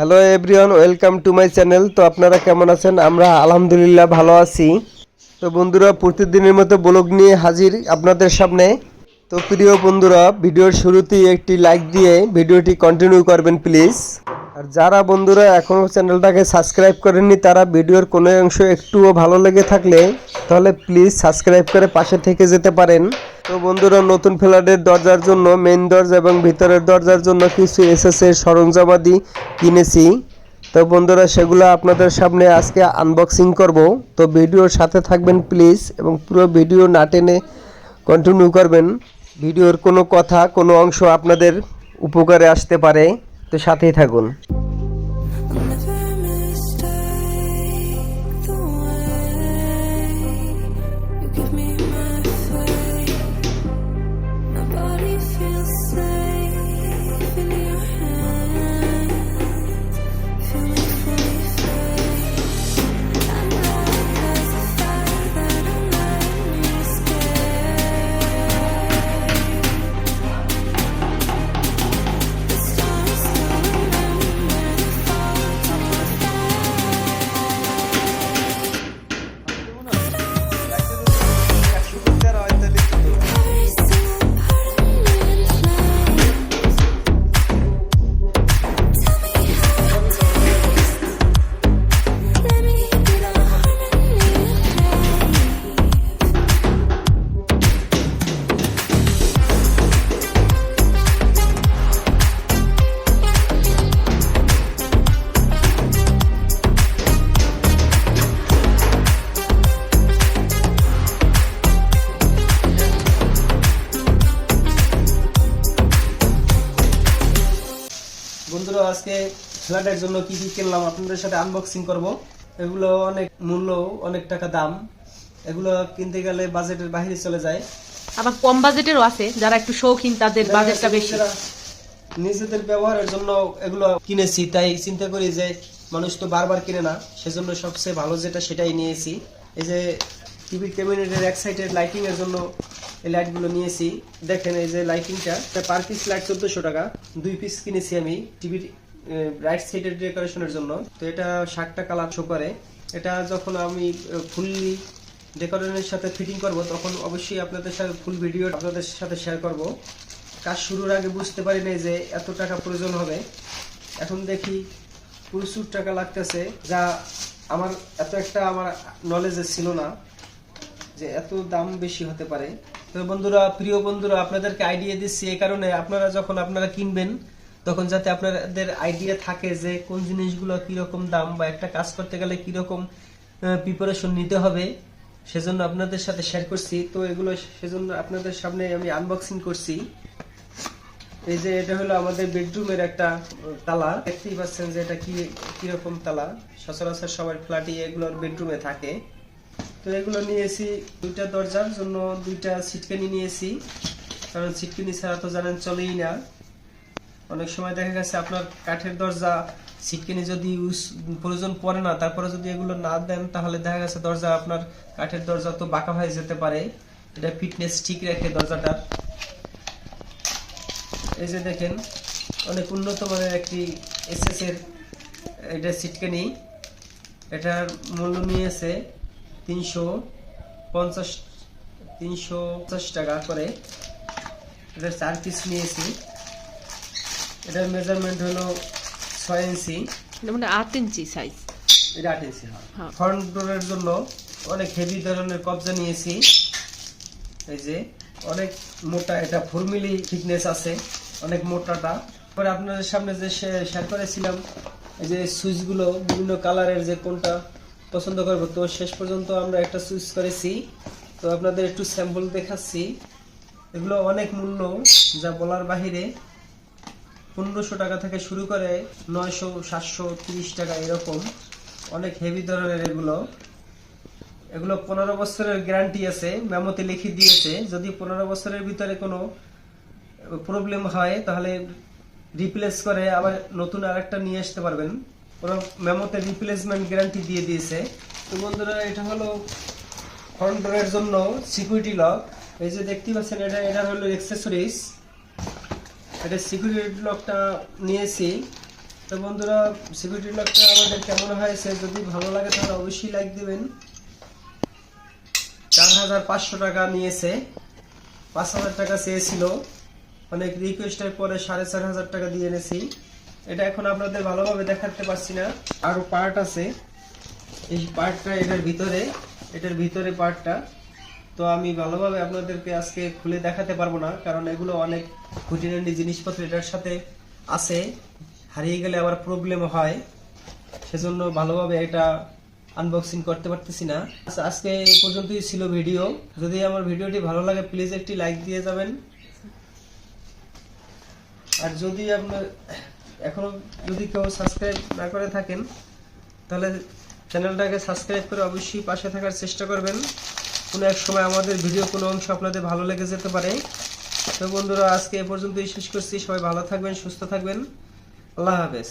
Hello everyone, welcome to my channel. তো আপনারা কেমন আছেন? আমরা আলহামদুলিল্লাহ ভালো আছি। তো বন্ধুরা, প্রতিদিনের মতো ব্লগ নিয়ে হাজির আপনাদের সামনে। তো প্রিয় বন্ধুরা, ভিডিওর শুরুতেই একটি লাইক দিয়ে ভিডিওটি কন্টিনিউ করবেন প্লিজ। আর যারা বন্ধুরা এখনও চ্যানেলটাকে সাবস্ক্রাইব করেননি, তারা ভিডিওর কোনো অংশ একটুও ভালো লেগে থাকলে তাহলে প্লিজ সাবস্ক্রাইব করে পাশে থেকে যেতে পারেন। তো বন্ধুরা, নতুন ফ্ল্যাটের দরজার জন্য মেইন দরজা এবং ভিতরের দরজার জন্য কিছু এসএসের সরঞ্জামাদি কিনেছি। তো বন্ধুরা, সেগুলো আপনাদের সামনে আজকে আনবক্সিং করব। তো ভিডিওর সাথে থাকবেন প্লিজ এবং পুরো ভিডিও না টেনে কন্টিনিউ করবেন। ভিডিওর কোনো কথা, কোনো অংশ আপনাদের উপকারে আসতে পারে, তো সাথেই থাকুন। বন্ধুরা, আজকে ফ্ল্যাটের জন্য কি কি কিনলাম আপনাদের সাথে আনবক্সিং করব। এগুলো অনেক মূল্য, অনেক টাকা দাম। এগুলো কিনতে গেলে বাজেটের বাইরে চলে যায়। আবার কম বাজেটেরও আছে, যারা একটু শৌখিন তাদের বাজেটটা বেশি। নিজেদের ব্যবহারের জন্য এগুলো কিনেছি, তাই চিন্তা করি যে মানুষ তো বারবার কিনে না, সেজন্য সবচেয়ে ভালো যেটা সেটাই নিয়েছি। এই যে টিভি ক্যাবিনেটের এক সাইডের লাইটিং এর জন্য এই লাইটগুলো নিয়েছি। দেখেন, এই যে লাইটিংটা পার পিস লাইট 1400 টাকা। 2 পিস কিনেছি আমি টিভির রাইট সাইডের ডেকোরেশনের জন্য। তো এটা 60টা কালার শো করে। এটা যখন আমি ফুললি ডেকোরেশনের সাথে ফিটিং করব, তখন অবশ্যই আপনাদের সাথে ফুল ভিডিও আপনাদের সাথে শেয়ার করব। কাজ শুরুর আগে বুঝতে পারি না যে এত টাকা প্রয়োজন হবে। এখন দেখি প্রচুর টাকা লাগতেছে, যা আমার এত একটা আমার নলেজে ছিল না যে এত দাম বেশি হতে পারে। তো বন্ধুরা, প্রিয় বন্ধুরা, আপনাদেরকে আইডিয়া দিচ্ছি এই কারণে, আপনারা যখন আপনারা কিনবেন তখন যাতে আপনাদের আইডিয়া থাকে যে কোন জিনিসগুলো কিরকম দাম, বা একটা কাজ করতে গেলে কিরকম প্রিপারেশন নিতে হবে, সেজন্য আপনাদের সাথে শেয়ার করছি। তো এগুলো সেজন্য আপনাদের সামনে আমি আনবক্সিং করছি। এই যে এটা হলো আমাদের বেডরুমের একটা তালা। দেখতেই পাচ্ছেন যে এটা কিরকম তালা। সচরাচর সবার ফ্ল্যাটে এগুলোর বেডরুমে থাকে। তো এগুলো নিয়েছি। 2টা দরজার জন্য 2টা সিটকানি নিয়েছি, কারণ সিটকানি ছাড়া তো জানেন চলেই না। অনেক সময় দেখা গেছে আপনার কাঠের দরজা সিটকানি যদি প্রয়োজন পড়ে না, তারপরে যদি এগুলো না দেন, তাহলে দেখা গেছে দরজা আপনার কাঠের দরজা তো বাঁকা হয়ে যেতে পারে। এটা ফিটনেস ঠিক রাখে দরজাটার। এই যে দেখেন, অনেক উন্নত মানের একটি এসএস এর এটা সিটকানি। এটার মূল্য নিয়েছে 350 টাকা করে। এটার 4 পিস নিয়েছি। এটার মেজারমেন্ট হলো 6 ইঞ্চি, মানে 8 ইঞ্চি সাইজ। এটা 8 ইঞ্চি। ফ্রন্ট ডোরের জন্য অনেক হেভি ধরনের কবজা নিয়েছি। এই যে অনেক মোটা, এটা 4 মিলি থিকনেস আছে, অনেক মোটাটা। পরে আপনাদের সামনে যে শেয়ার করেছিলাম এই যে সুইচগুলো বিভিন্ন কালারের, যে কোনটা পছন্দ করবো, তো শেষ পর্যন্ত আমরা একটা সুইচ করেছি। তো আপনাদের একটু স্যাম্পল দেখাচ্ছি। এগুলো অনেক মূল্য, যা বলার বাহিরে। 1500 টাকা থেকে শুরু করে 900, 730 টাকা এরকম, অনেক হেভি ধরনের এগুলো। 15 বছরের গ্যারান্টি আছে, মেমোতে লিখে দিয়েছে। যদি 15 বছরের ভিতরে কোনো প্রবলেম হয় তাহলে রিপ্লেস করে আবার নতুন আরেকটা নিয়ে আসতে পারবেন। ওরা মেমোতে রিপ্লেসমেন্ট গ্যারান্টি দিয়ে দিয়েছে। তো বন্ধুরা, এটা হলো ফ্রন্ট ডোরের জন্য সিকিউরিটি লক। এই যে দেখতে পাচ্ছেন, এটা হলো অ্যাকসেসরিজ। এটা সিকিউরিটি লকটা নিয়েছি তো বন্ধুরা সিকিউরিটি লকটা আমাদের কেমন হয়েছে, যদি ভালো লাগে তাহলে অবশ্যই লাইক দিবেন। 4500 টাকা নিয়েছে, 5000 টাকা চেয়েছিল, অনেক রিকোয়েস্টের পরে 4500 টাকা দিয়ে এনেছি। এটা এখন আপনাদের ভালোভাবে দেখাতে পারছি না, আরো পার্ট আছে, এই পার্টটা এটার ভিতরে পার্টটা, তো আমি ভালোভাবে আপনাদেরকে আজকে খুলে দেখাতে পারবো না, কারণ এগুলো অনেক খুঁটিনাটি জিনিসপত্র এটার সাথে আছে, হারিয়ে গেলে আবার প্রবলেম হয়, সেজন্য ভালোভাবে এটা আনবক্সিং করতে পারতেছি না। আজকে এই পর্যন্তই ছিল ভিডিও। যদি আমার ভিডিওটি ভালো লাগে প্লিজ একটি লাইক দিয়ে যাবেন। আর যদি আপনার এখনো যদি কেউ সাবস্ক্রাইব না করে থাকেন তাহলে চ্যানেলটাকে সাবস্ক্রাইব করে অবশ্যই পাশে থাকার চেষ্টা করবেন। কোনো এক সময় আমাদের ভিডিও কোনো অংশ আপনাদের ভালো লেগে যেতে পারে। তো বন্ধুরা আজকে এ পর্যন্তই শেষ করছি। সবাই ভালো থাকবেন, সুস্থ থাকবেন। আল্লাহ হাফেজ।